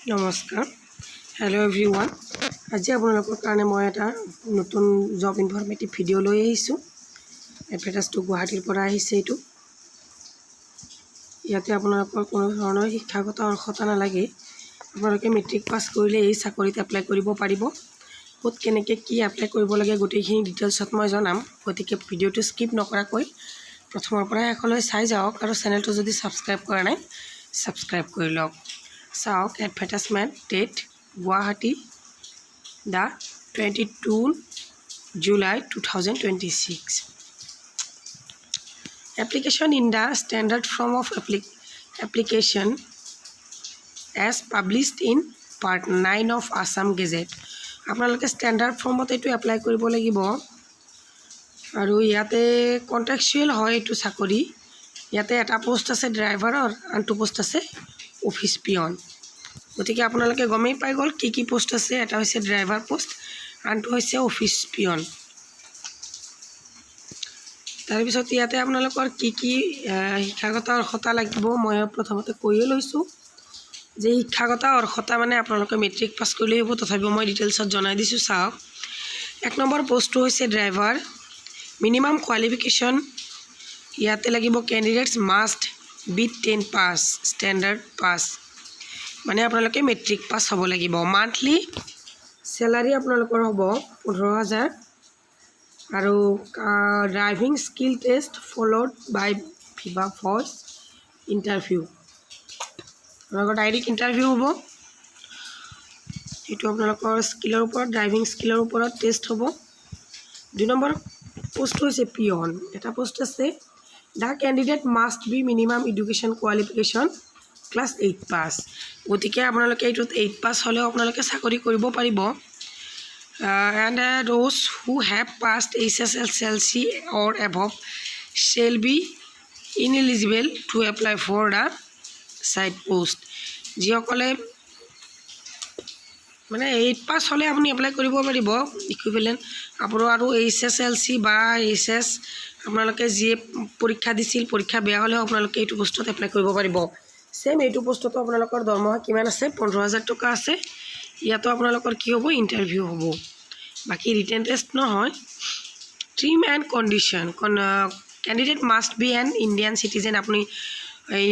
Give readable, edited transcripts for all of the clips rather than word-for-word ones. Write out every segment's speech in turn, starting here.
নমস্কাৰ hello' everyone আজি আপোনালোকৰ কাৰণে মই এটা নতুন জব ইনফৰমেটিভ ভিডিঅ' লৈ আহিছোঁ এডভাৰটাইজটো গুৱাহাটীৰ পৰা আহিছে এইটো ইয়াতে আপোনালোকৰ কোনো ধৰণৰ শিক্ষাগত অৰ্হতা নালাগে আপোনালোকে মেট্ৰিক পাছ কৰিলে এই চাকৰিত এপ্লাই কৰিব পাৰিব ক'ত কেনেকৈ কি এপ্লাই কৰিব লাগে গোটেইখিনি ডিটেইলছত মই জনাম গতিকে ভিডিঅ'টো স্কিপ নকৰাকৈ প্ৰথমৰ পৰা শেষলৈ চাই যাওক আৰু চেনেলটো যদি ছাবস্ক্ৰাইব কৰা নাই ছাবস্ক্ৰাইব কৰি লওক চাওক advertisement date Guwahati the 22 July 2026 application in the standard form of application as published in part 9 of Assam Gazette আপোনালোকে ষ্টেণ্ডাৰ্ড ফৰ্মত এইটো এপ্লাই কৰিব লাগিব আৰু ইয়াতে কন্ট্ৰেকচুৱেল হয় এইটো চাকৰি ইয়াতে এটা পোষ্ট আছে ড্ৰাইভাৰৰ আনটো পোষ্ট আছে অফিস পিয়ন গতিকে আপোনালোকে গমেই পাই গ'ল কি পোষ্ট আছে এটা হৈছে ড্ৰাইভাৰ পোষ্ট আনটো হৈছে অফিস পিয়ন তাৰপিছত ইয়াতে আপোনালোকৰ কি শিক্ষাগত অৰ্হতা লাগিব মই প্ৰথমতে কৈয়ে লৈছোঁ যে শিক্ষাগত অৰ্হতা মানে আপোনালোকে মেট্ৰিক পাছ কৰিলে হ'ব তথাপিও মই ডিটেইলছত জনাই দিছোঁ চাওক এক নম্বৰ পোষ্টটো হৈছে ড্ৰাইভাৰ মিনিমাম কোৱালিফিকেশ্যন ইয়াতে লাগিব candidates must be 10 pass standard pass মানে আপোনালোকে মেট্ৰিক পাছ হ'ব লাগিব মান্থলি স্যালাৰি আপোনালোকৰ হ'ব 15,000 আৰু ড্ৰাইভিং স্কিল টেষ্ট ফলোড বাই ভিভা ভইচ ইণ্টাৰভিউ আপোনালোকৰ ডাইৰেক্ট ইণ্টাৰভিউ হ'ব এইটো আপোনালোকৰ স্কিলৰ ওপৰত ড্ৰাইভিং স্কিলৰ ওপৰত টেষ্ট হ'ব 2 নম্বৰ পোষ্ট হৈছে পিয়ন এটা পোষ্ট আছে the candidate must B minimum education qualification class 8 পাছ গতিকে আপোনালোকে এইটোত 8 পাছ হ'লেও আপোনালোকে চাকৰি কৰিব পাৰিব and those who have passed SSLC or above shall be ineligible to apply for the side post যিসকলে মানে 8 পাছ হ'লে আপুনি এপ্লাই কৰিব পাৰিব ইকুইভেলেণ্ট আপোনাৰ আৰু SSLC বা HS আপোনালোকে যি পৰীক্ষা দিছিল পৰীক্ষা বেয়া হ'লেও আপোনালোকে এইটো পোষ্টত এপ্লাই কৰিব পাৰিব সেম এইটো পোষ্টতো আপোনালোকৰ দৰমহা কিমান আছে 15,000 টকা আছে ইয়াতো আপোনালোকৰ কি হ'ব ইণ্টাৰভিউ হ'ব বাকি ৰিটেন টেষ্ট নহয় trim and condition candidate must B N Indian citizen আপুনি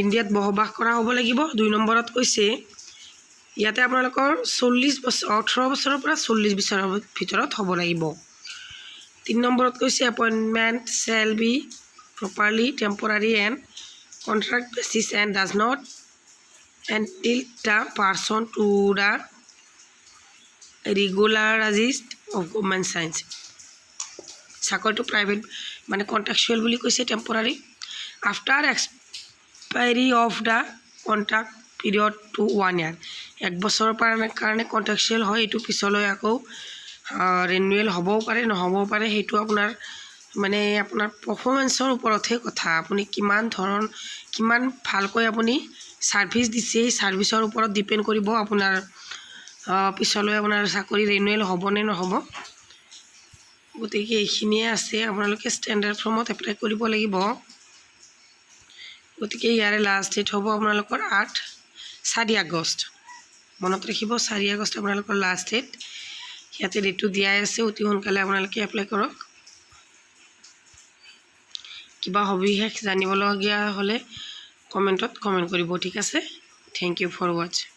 ইণ্ডিয়াত বসবাস কৰা হ'ব লাগিব 2 নম্বৰত কৈছে ইয়াতে আপোনালোকৰ 40 বছৰ 18 বছৰৰ পৰা 40 বছৰৰ ভিতৰত হ'ব লাগিব 3 নম্বৰত কৈছে appointment shall be properly temporary and contract basis and does not entitle the person to the regularized of government science চাকৰিটো প্ৰাইভেট মানে কন্ট্ৰাকচুৱেল বুলি কৈছে temporary after expiry of the contract period to 1 year 1 বছৰৰ কাৰণে কন্ট্ৰাকচুৱেল হয় এইটো পিছলৈ আকৌ ৰিনিউৱেল হ'বও পাৰে নহ'বও পাৰে সেইটো আপোনাৰ মানে আপোনাৰ পাৰফৰমেন্সৰ ওপৰতহে কথা আপুনি কিমান ভালকৈ আপুনি সাৰ্ভিস দিছে এই সাৰ্ভিসৰ ওপৰত ডিপেন্ড কৰিব আপোনাৰ পিছলৈ আপোনাৰ চাকৰি ৰিনিউৱেল হ'ব নে নহ'ব গতিকে এইখিনিয়ে আছে আপোনালোকে ষ্টেণ্ডাৰ্ড ফৰ্মত এপ্লাই কৰিব লাগিব গতিকে ইয়াৰে লাষ্ট ডেট হ'ব আপোনালোকৰ 4 আগষ্ট মনত ৰাখিব 4 আগষ্ট আপোনালোকৰ লাষ্ট ডেট ইয়াতে ডেটটো দিয়াই আছে অতি সোনকালে আপোনালোকে এপ্লাই কৰক কিবা সবিশেষ জানিবলগীয়া হ'লে কমেণ্টত কমেণ্ট কৰিব ঠিক আছে থ্যাংক ইউ ফৰ ৱাচিং